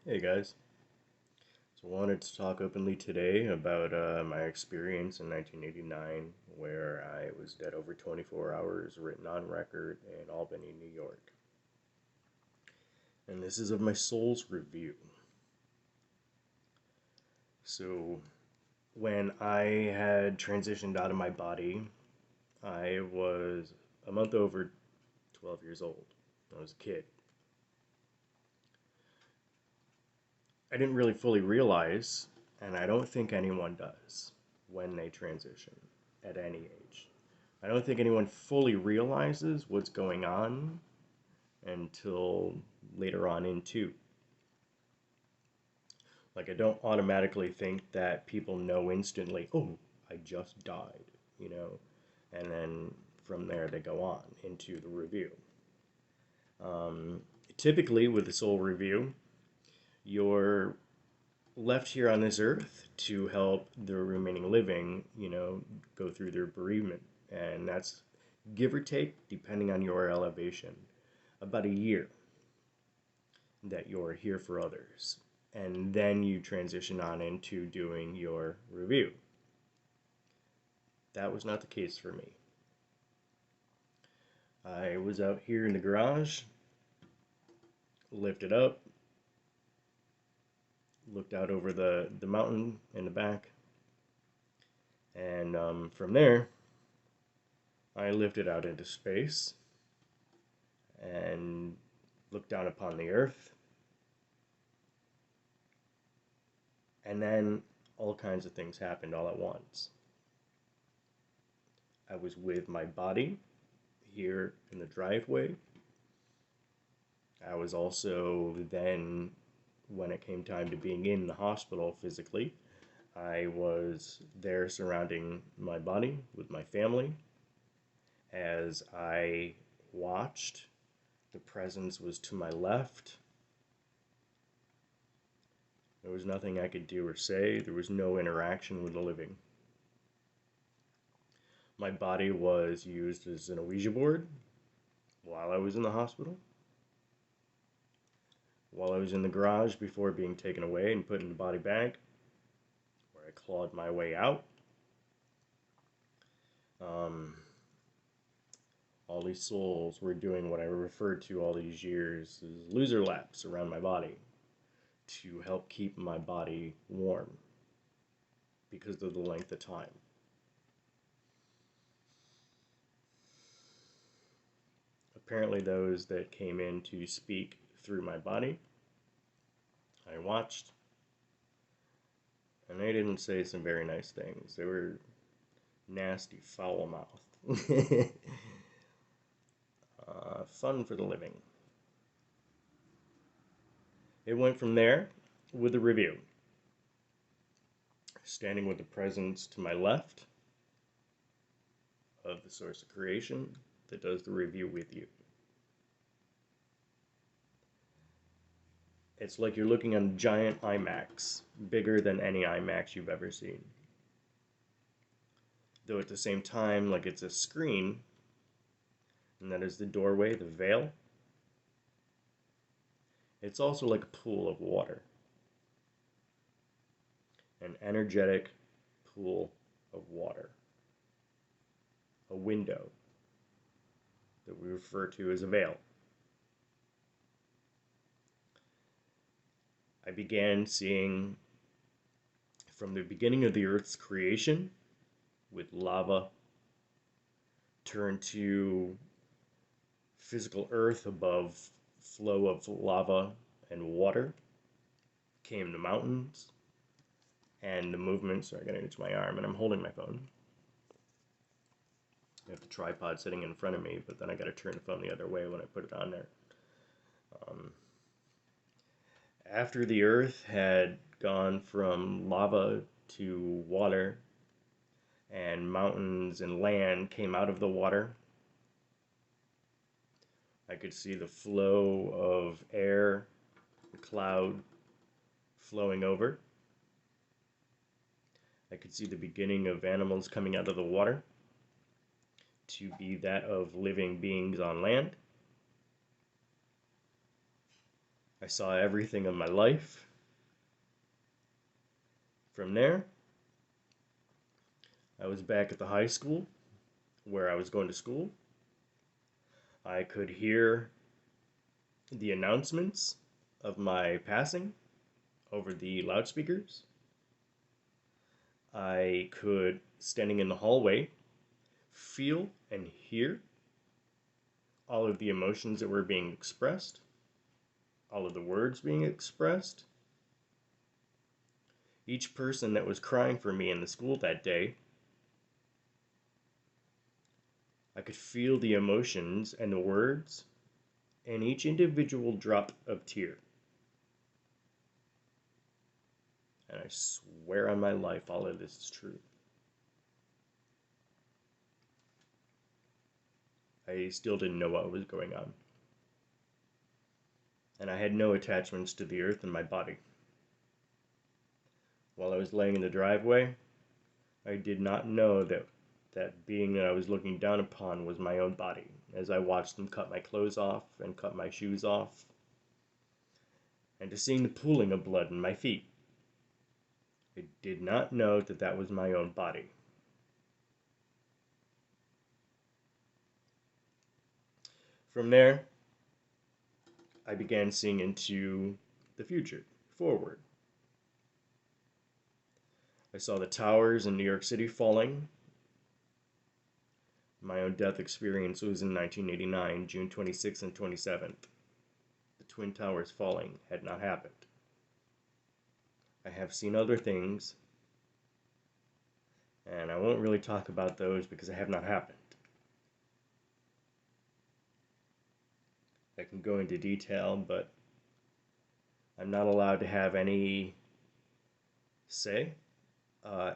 Hey guys, so I wanted to talk openly today about my experience in 1989 where I was dead over 24 hours written on record in Albany, New York. And this is of my soul's review. So when I had transitioned out of my body, I was a month over 12 years old. I was a kid. I didn't really fully realize, and I don't think anyone does, when they transition at any age. I don't think anyone fully realizes what's going on until later on in two. Like I don't automatically think that people know instantly, oh, I just died, you know, and then from there they go on into the review. Um, Typically, with the soul review, you're left here on this earth to help the remaining living, go through their bereavement. And that's give or take, depending on your elevation, about a year that you're here for others. And then you transition on into doing your review. That was not the case for me. I was out here in the garage, lifted up, looked out over the mountain in the back, and from there, I lifted out into space and looked down upon the earth. And then all kinds of things happened all at once. I was with my body here in the driveway. I was also then, when it came time to being in the hospital physically, I was there surrounding my body with my family as I watched. The presence was to my left. There was nothing I could do or say. There was no interaction with the living. My body was used as an Ouija board while I was in the hospital, while I was in the garage before being taken away and put in the body bag, where I clawed my way out. Um, all these souls were doing what I referred to all these years as loser laps around my body to help keep my body warm because of the length of time. Apparently, those that came in to speak through my body, I watched, and they didn't say some very nice things. They were nasty, foul mouthed. Fun for the living. It went from there with the review. Standing with the presence to my left of the source of creation that does the review with you. It's like you're looking at a giant IMAX, bigger than any IMAX you've ever seen. Though at the same time, like it's a screen, and that is the doorway, the veil. It's also like a pool of water, an energetic pool of water, a window that we refer to as a veil. I began seeing from the beginning of the Earth's creation with lava turn to physical Earth above flow of lava and water came the mountains and the movements are getting into my arm and I'm holding my phone. I have the tripod sitting in front of me, but then I got to turn the phone the other way when I put it on there. Um, After the Earth had gone from lava to water, and mountains and land came out of the water, I could see the flow of air, the cloud flowing over. I could see the beginning of animals coming out of the water to be that of living beings on land. I saw everything of my life. From there, I was back at the high school where I was going to school. I could hear the announcements of my passing over the loudspeakers. I could, standing in the hallway, feel and hear all of the emotions that were being expressed, all of the words being expressed. Each person that was crying for me in the school that day, I could feel the emotions and the words and each individual drop of tear. And I swear on my life, all of this is true. I still didn't know what was going on. And I had no attachments to the earth in my body. While I was laying in the driveway, I did not know that being that I was looking down upon was my own body, as I watched them cut my clothes off and cut my shoes off, and to seeing the pooling of blood in my feet. I did not know that that was my own body. From there, I began seeing into the future, forward. I saw the towers in New York City falling. My own death experience was in 1989, June 26th and 27th. The Twin Towers falling had not happened. I have seen other things, and I won't really talk about those because they have not happened. I can go into detail, but I'm not allowed to have any say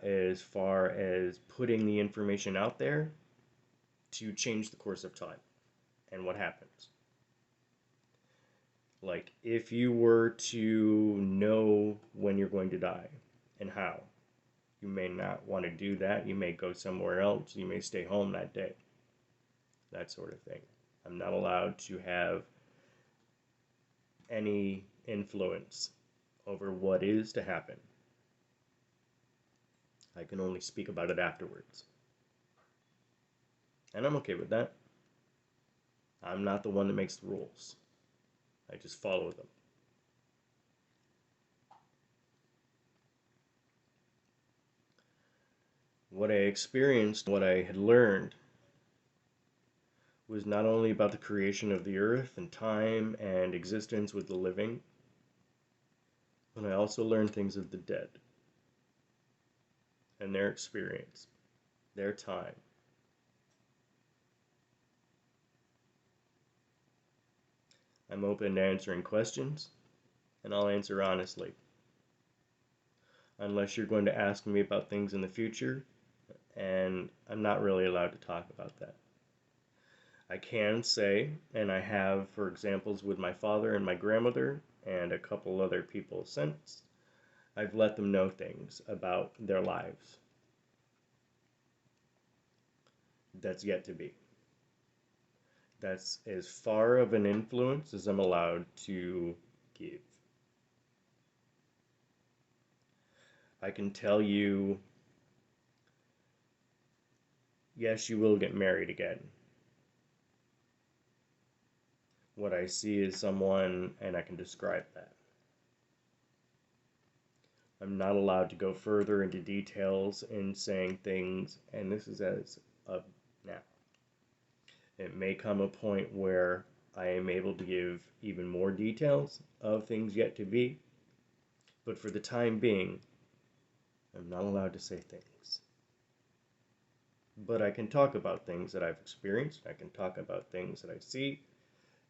as far as putting the information out there to change the course of time and what happens. Like, if you were to know when you're going to die and how, you may not want to do that. You may go somewhere else. You may stay home that day. That sort of thing. I'm not allowed to have any influence over what is to happen. I can only speak about it afterwards. And I'm okay with that. I'm not the one that makes the rules. I just follow them. What I experienced, what I had learned, was not only about the creation of the earth and time and existence with the living, but I also learned things of the dead and their experience, their time. I'm open to answering questions, and I'll answer honestly. Unless you're going to ask me about things in the future, and I'm not really allowed to talk about that. I can say, and I have for examples with my father and my grandmother, and a couple other people since, I've let them know things about their lives. That's yet to be. That's as far of an influence as I'm allowed to give. I can tell you, yes, you will get married again. What I see is someone, and I can describe that. I'm not allowed to go further into details in saying things, and this is as of now. It may come a point where I am able to give even more details of things yet to be, but for the time being, I'm not allowed to say things. But I can talk about things that I've experienced, I can talk about things that I see,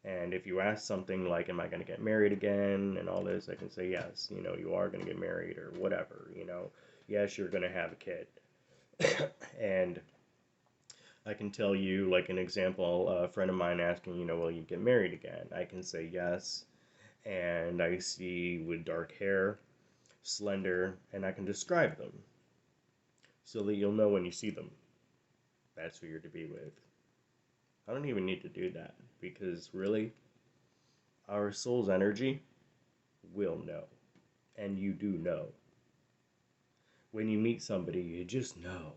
and if you ask something like, am I going to get married again, and all this, I can say, yes, you are going to get married, or whatever, yes, you're going to have a kid. And I can tell you, like an example, a friend of mine asking, will you get married again? I can say yes, and I see with dark hair, slender, and I can describe them so that you'll know when you see them. That's who you're to be with. I don't even need to do that, because really, our soul's energy will know. And you do know. When you meet somebody, you just know.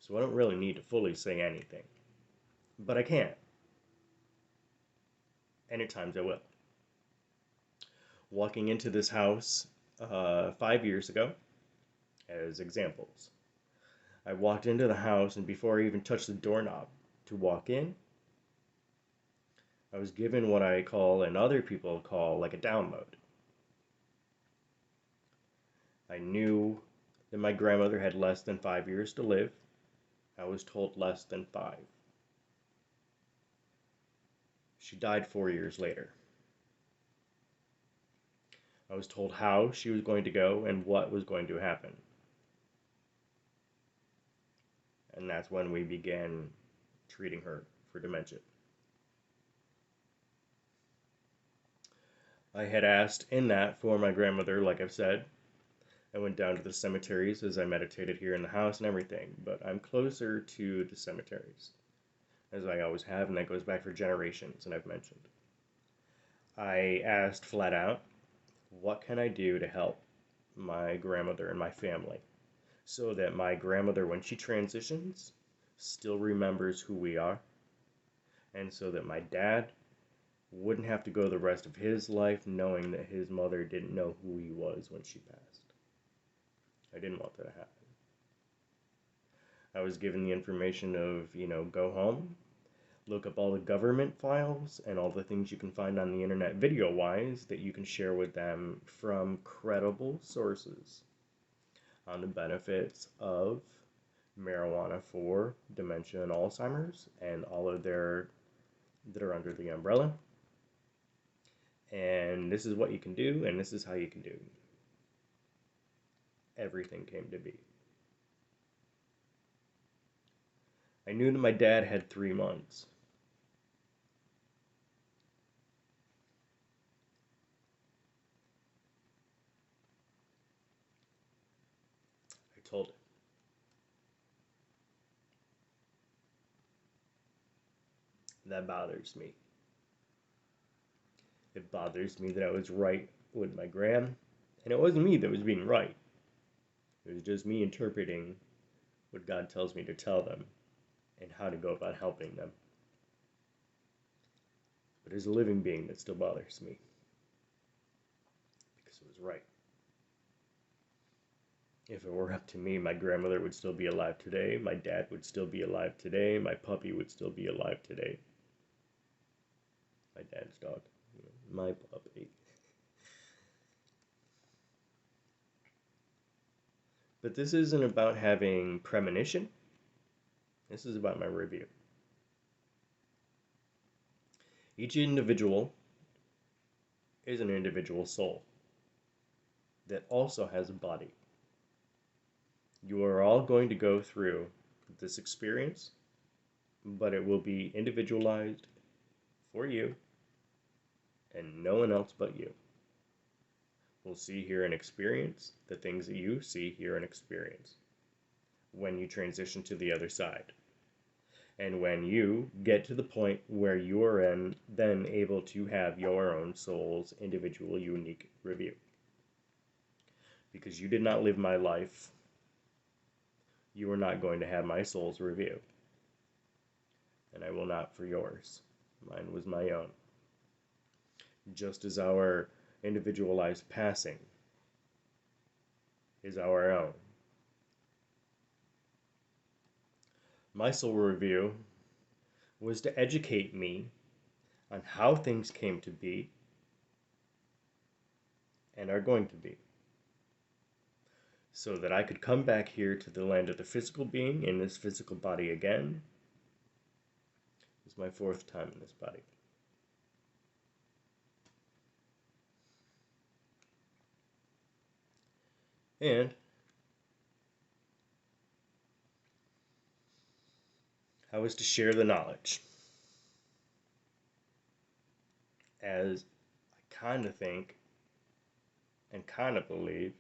So I don't really need to fully say anything. But I can. And at times I will. Walking into this house 5 years ago, as examples, I walked into the house, and before I even touched the doorknob to walk in, I was given what I call, and other people call, like a download. I knew that my grandmother had less than 5 years to live. I was told less than 5. She died 4 years later. I was told how she was going to go and what was going to happen. And that's when we began treating her for dementia. I had asked in that for my grandmother, like I've said. I went down to the cemeteries as I meditated here in the house and everything, but I'm closer to the cemeteries, as I always have, and that goes back for generations, and I've mentioned. I asked flat out, what can I do to help my grandmother and my family so that my grandmother, when she transitions, still remembers who we are, and so that my dad wouldn't have to go the rest of his life knowing that his mother didn't know who he was when she passed. I didn't want that to happen. I was given the information of, go home, look up all the government files and all the things you can find on the internet video-wise that you can share with them from credible sources on the benefits of marijuana for dementia and Alzheimer's and all of their that are under the umbrella. And this is what you can do, and this is how you can do. Everything came to be. I knew that my dad had 3 months. I told him. That bothers me. It bothers me that I was right with my gram, and it wasn't me that was being right. It was just me interpreting what God tells me to tell them and how to go about helping them. But as a living being, that still bothers me because it was right. If it were up to me, my grandmother would still be alive today, my dad would still be alive today, my puppy would still be alive today. My dad's dog. My puppy. But this isn't about having premonition. This is about my review. Each individual is an individual soul that also has a body. You are all going to go through this experience, but it will be individualized for you and no one else but you. Will see, hear, and experience the things that you see, hear, and experience when you transition to the other side. And when you get to the point where you're then able to have your own soul's individual, unique review. Because you did not live my life, you are not going to have my soul's review. And I will not for yours. Mine was my own. Just as our individualized passing is our own. My soul review was to educate me on how things came to be and are going to be, so that I could come back here to the land of the physical being in this physical body again. It's my 4th time in this body. And I was to share the knowledge, as I kind of think and kind of believe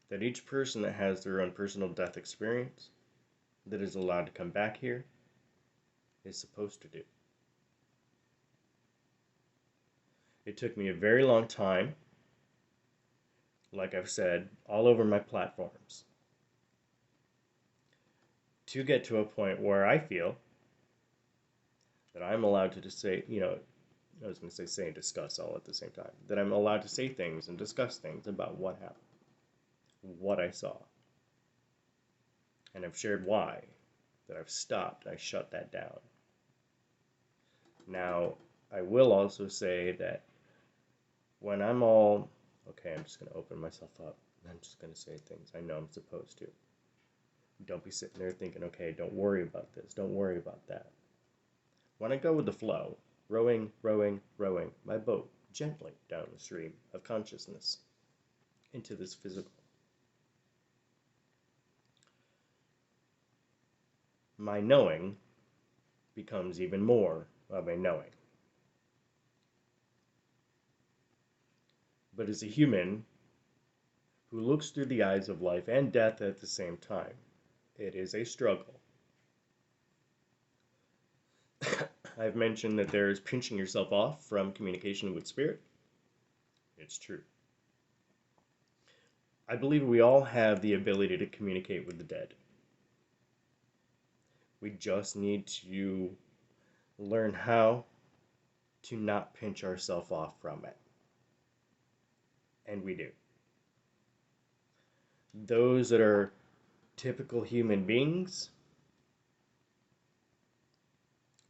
that each person that has their own personal death experience that is allowed to come back here is supposed to do. It took me a very long time, like I've said, all over my platforms, to get to a point where I feel that I'm allowed to just say, I was going to say and discuss all at the same time, that I'm allowed to say things and discuss things about what happened, what I saw. And I've shared why, that I've stopped, I shut that down. Now, I will also say that when I'm all, okay, I'm just going to open myself up, I'm just going to say things I know I'm supposed to. Don't be sitting there thinking, okay, don't worry about this, don't worry about that. When I go with the flow, rowing, rowing, rowing my boat gently down the stream of consciousness into this physical, my knowing becomes even more of a knowing. But as a human who looks through the eyes of life and death at the same time, it is a struggle. I've mentioned that there is pinching yourself off from communication with spirit. It's true. I believe we all have the ability to communicate with the dead. We just need to learn how to not pinch ourselves off from it. And we do. Those that are typical human beings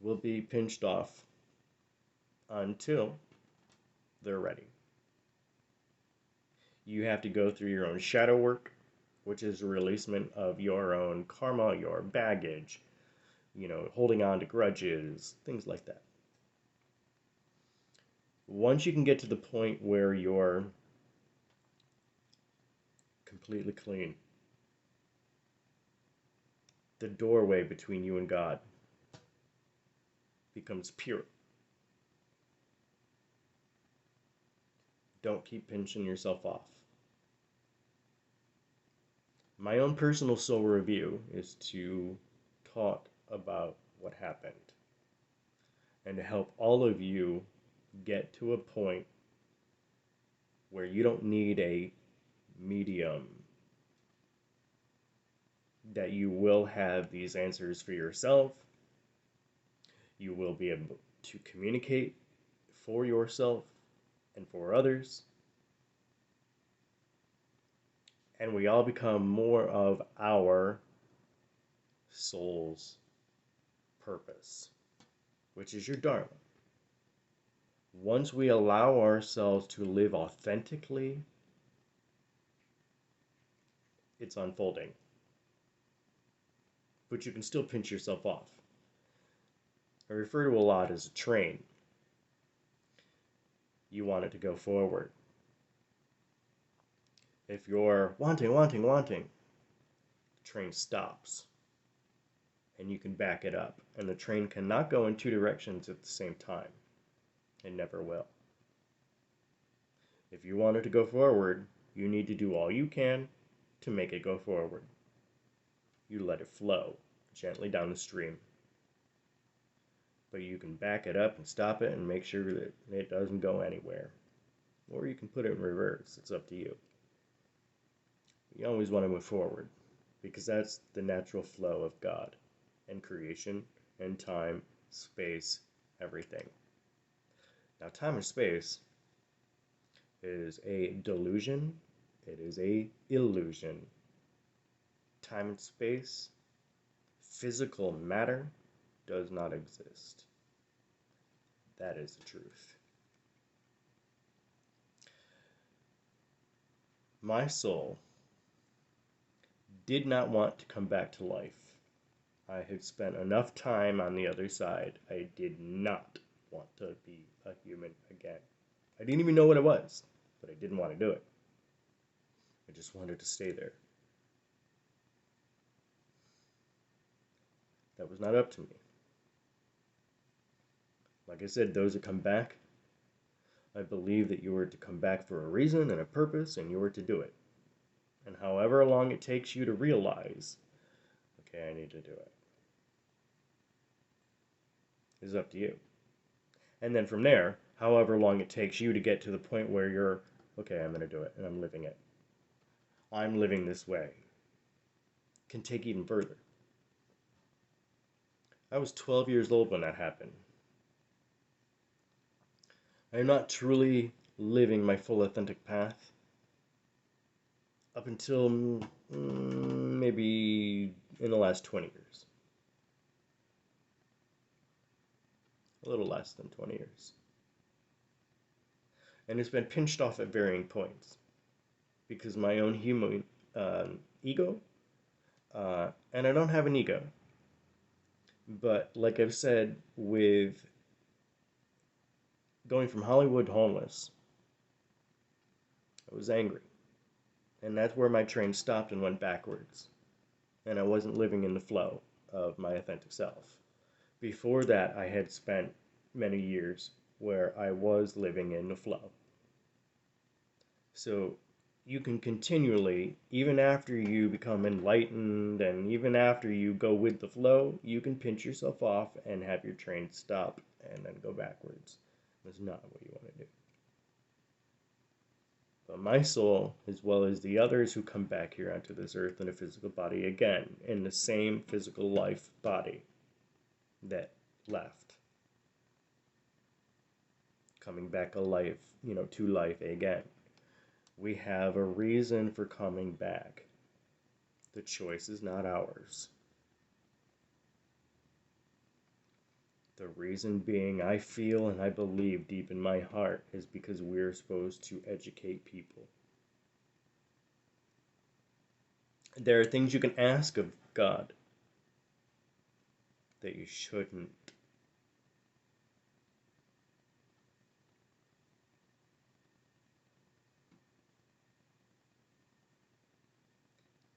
will be pinched off until they're ready. You have to go through your own shadow work, which is a releasement of your own karma, your baggage, holding on to grudges, things like that. Once you can get to the point where you're completely clean, the doorway between you and God becomes pure. Don't keep pinching yourself off. My own personal soul review is to talk about what happened and to help all of you get to a point where you don't need a medium, that you will have these answers for yourself. You will be able to communicate for yourself and for others. And we all become more of our soul's purpose, which is your Dharma. Once we allow ourselves to live authentically, it's unfolding. But you can still pinch yourself off. I refer to a lot as a train. You want it to go forward. If you're wanting, the train stops. And you can back it up. And the train cannot go in two directions at the same time. It never will. If you want it to go forward, you need to do all you can to make it go forward. You let it flow gently down the stream. But you can back it up and stop it and make sure that it doesn't go anywhere. Or you can put it in reverse. It's up to you. You always want to move forward, because that's the natural flow of God and creation and time, space, everything. Now, time and space is a delusion. It is a illusion. Time and space, physical matter, does not exist. That is the truth. My soul did not want to come back to life. I had spent enough time on the other side. I did not want to be a human again. I didn't even know what it was, but I didn't want to do it. I just wanted to stay there. That was not up to me. Like I said, those that come back, I believe that you were to come back for a reason and a purpose, and you were to do it. And however long it takes you to realize, okay, I need to do it, is up to you. And then from there, however long it takes you to get to the point where you're, okay, I'm going to do it and I'm living it. I'm living this way. Can take even further. I was 12 years old when that happened. I am not truly living my full authentic path up until maybe in the last 20 years. A little less than 20 years. And it's been pinched off at varying points because my own human ego, and I don't have an ego, but like I've said, with going from Hollywood homeless, I was angry. And that's where my train stopped and went backwards. And I wasn't living in the flow of my authentic self. Before that, I had spent many years where I was living in the flow. So you can continually, even after you become enlightened and even after you go with the flow, you can pinch yourself off and have your train stop and then go backwards. That's not what you want to do. But my soul, as well as the others who come back here onto this earth in a physical body again, in the same physical life body that left, coming back alive, to life again. We have a reason for coming back. The choice is not ours. The reason being, I feel and I believe deep in my heart, is because we're supposed to educate people. There are things you can ask of God that you shouldn't.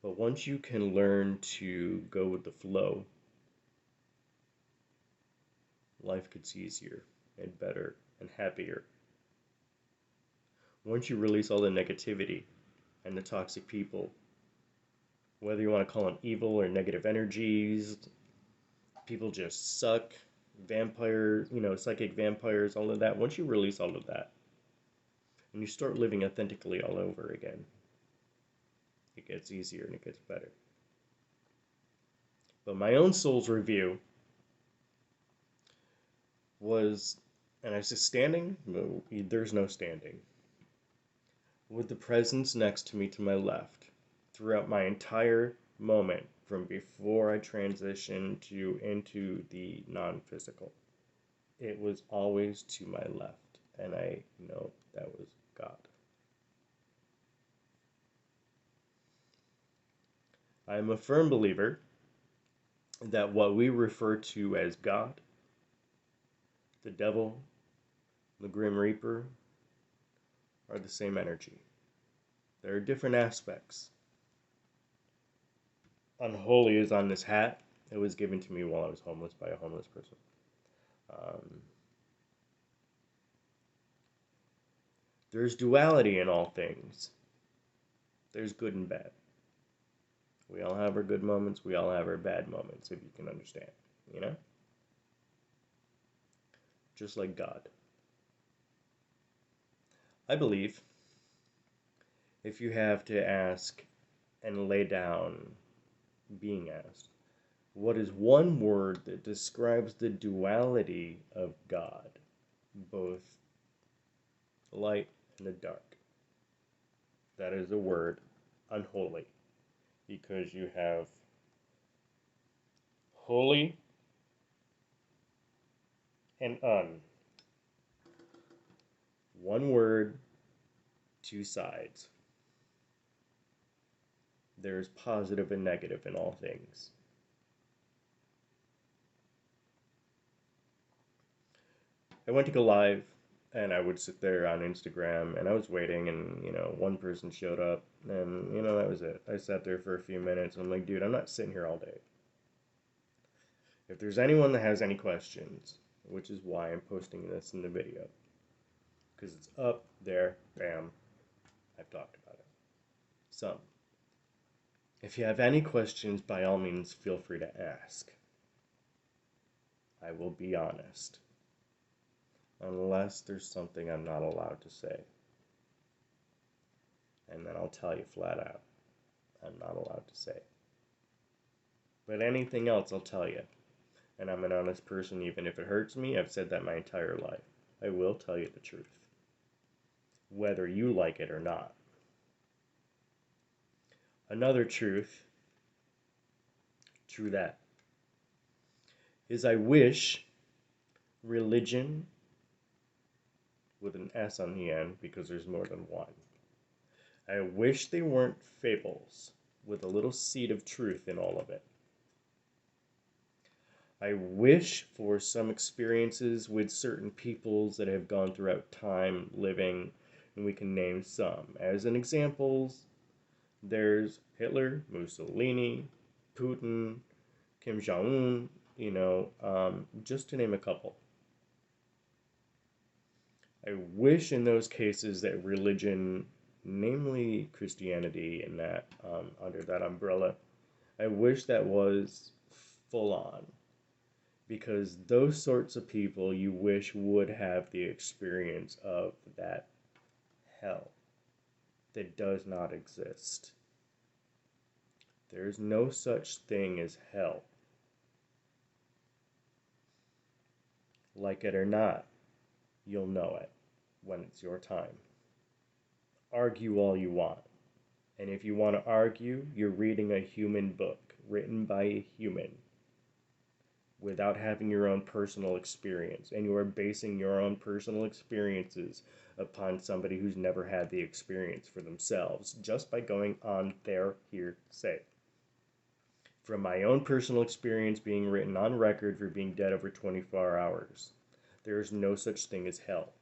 But once you can learn to go with the flow, life gets easier and better and happier. Once you release all the negativity and the toxic people, whether you want to call them evil or negative energies, people just suck, vampire, psychic vampires, all of that. Once you release all of that and you start living authentically all over again, it gets easier and it gets better. But my own soul's review was, and I was just standing, no, there's no standing, with the presence next to me to my left throughout my entire moment from before I transitioned into the non-physical. It was always to my left, and I know that was God. I am a firm believer that what we refer to as God, the devil, the Grim Reaper, are the same energy. There are different aspects. Unholy is on this hat. It was given to me while I was homeless by a homeless person. There's duality in all things. There's good and bad. We all have our good moments. We all have our bad moments, if you can understand, Just like God. I believe if you have to ask and lay down being asked, what is one word that describes the duality of God, both the light and the dark? That is the word unholy, because you have holy and un. One word, two sides. There's positive and negative in all things. I went to go live, and I would sit there on Instagram, and I was waiting, and, one person showed up, and, that was it. I sat there for a few minutes, and I'm like, dude, I'm not sitting here all day. If there's anyone that has any questions, which is why I'm posting this in the video, because it's up there, bam, I've talked about it. Some. If you have any questions, by all means, feel free to ask. I will be honest. unless there's something I'm not allowed to say. And then I'll tell you flat out, I'm not allowed to say. But anything else, I'll tell you. And I'm an honest person, even if it hurts me. I've said that my entire life. I will tell you the truth, whether you like it or not. Another truth, true that, is I wish religion, with an S on the end because there's more than one, I wish they weren't fables with a little seed of truth in all of it. I wish for some experiences with certain peoples that have gone throughout time living, and we can name some. As an examples, there's Hitler, Mussolini, Putin, Kim Jong-un, just to name a couple. I wish in those cases that religion, namely Christianity, in that under that umbrella, I wish that was full on, because those sorts of people you wish would have the experience of that hell that does not exist. There's no such thing as hell. Like it or not, you'll know it when it's your time. Argue all you want. And if you want to argue, you're reading a human book written by a human without having your own personal experience. And you are basing your own personal experiences upon somebody who's never had the experience for themselves just by going on their hearsay. From my own personal experience being written on record for being dead over 24 hours, there is no such thing as hell.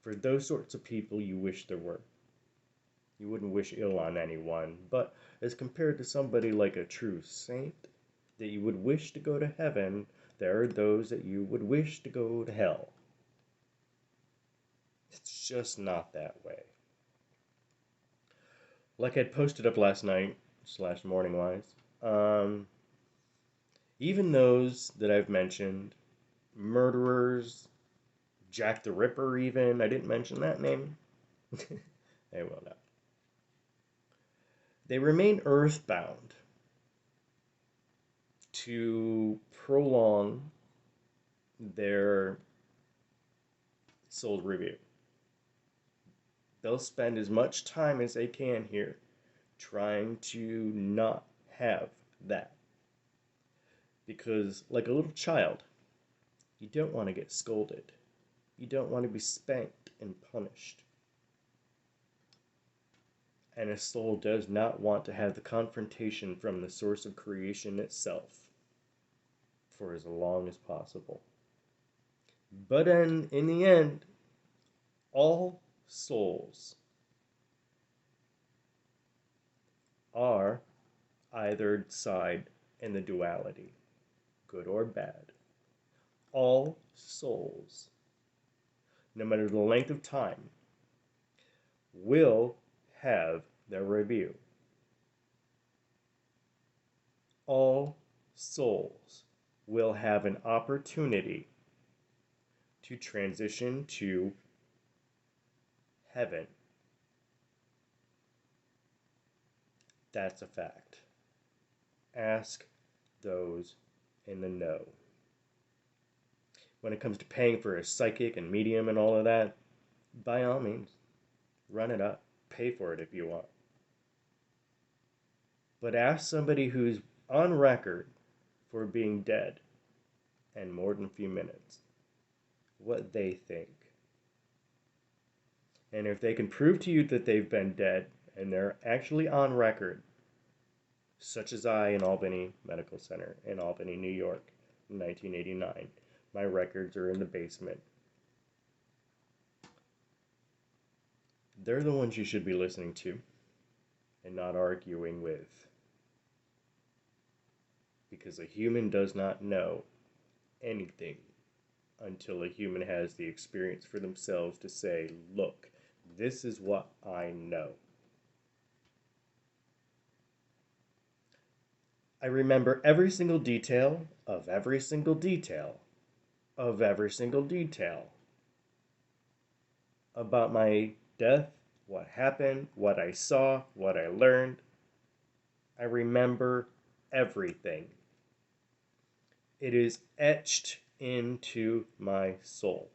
For those sorts of people, you wish there were. You wouldn't wish ill on anyone, but as compared to somebody like a true saint that you would wish to go to heaven, there are those that you would wish to go to hell. It's just not that way. Like I'd posted up last night, / morning wise, even those that I've mentioned, murderers, Jack the Ripper even, I didn't mention that name. They will not. They remain earthbound to prolong their soul review. They'll spend as much time as they can here trying to not have that. Because, like a little child, you don't want to get scolded. You don't want to be spanked and punished. And a soul does not want to have the confrontation from the source of creation itself for as long as possible. But in the end, all souls are either side in the duality, good or bad. All souls, no matter the length of time, will have their review. All souls will have an opportunity to transition to heaven. That's a fact. Ask those in the know. When it comes to paying for a psychic and medium and all of that, by all means, run it up. Pay for it if you want. But ask somebody who's on record for being dead in more than a few minutes what they think. And if they can prove to you that they've been dead and they're actually on record, such as I in Albany Medical Center in Albany, New York, in 1989, my records are in the basement. They're the ones you should be listening to and not arguing with. Because a human does not know anything until a human has the experience for themselves to say, look, this is what I know. I remember every single detail of every single detail of every single detail about my death, what happened, what I saw, what I learned. I remember everything. It is etched into my soul.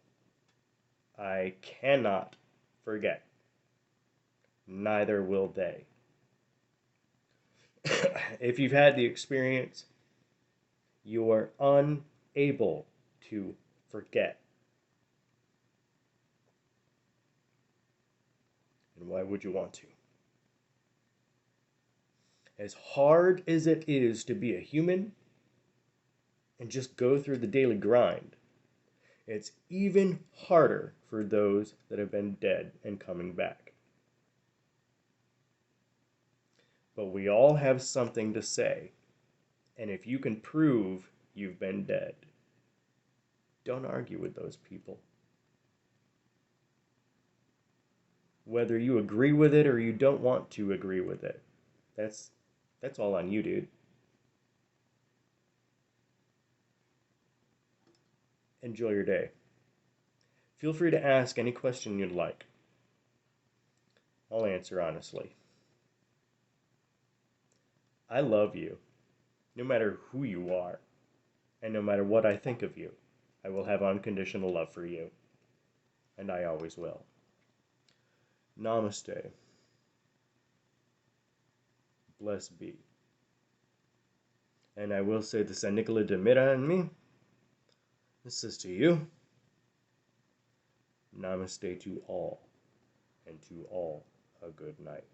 I cannot forget. Neither will they. If you've had the experience, you are unable to forget. And why would you want to? As hard as it is to be a human and just go through the daily grind, it's even harder for those that have been dead and coming back. But we all have something to say, and if you can prove you've been dead, don't argue with those people. Whether you agree with it or you don't want to agree with it, that's all on you, dude. Enjoy your day. Feel free to ask any question you'd like. I'll answer honestly. I love you, no matter who you are, and no matter what I think of you. I will have unconditional love for you, and I always will. Namaste. Blessed be. And I will say the San Nicola de Mira and me. This is to you. Namaste to all, and to all a good night.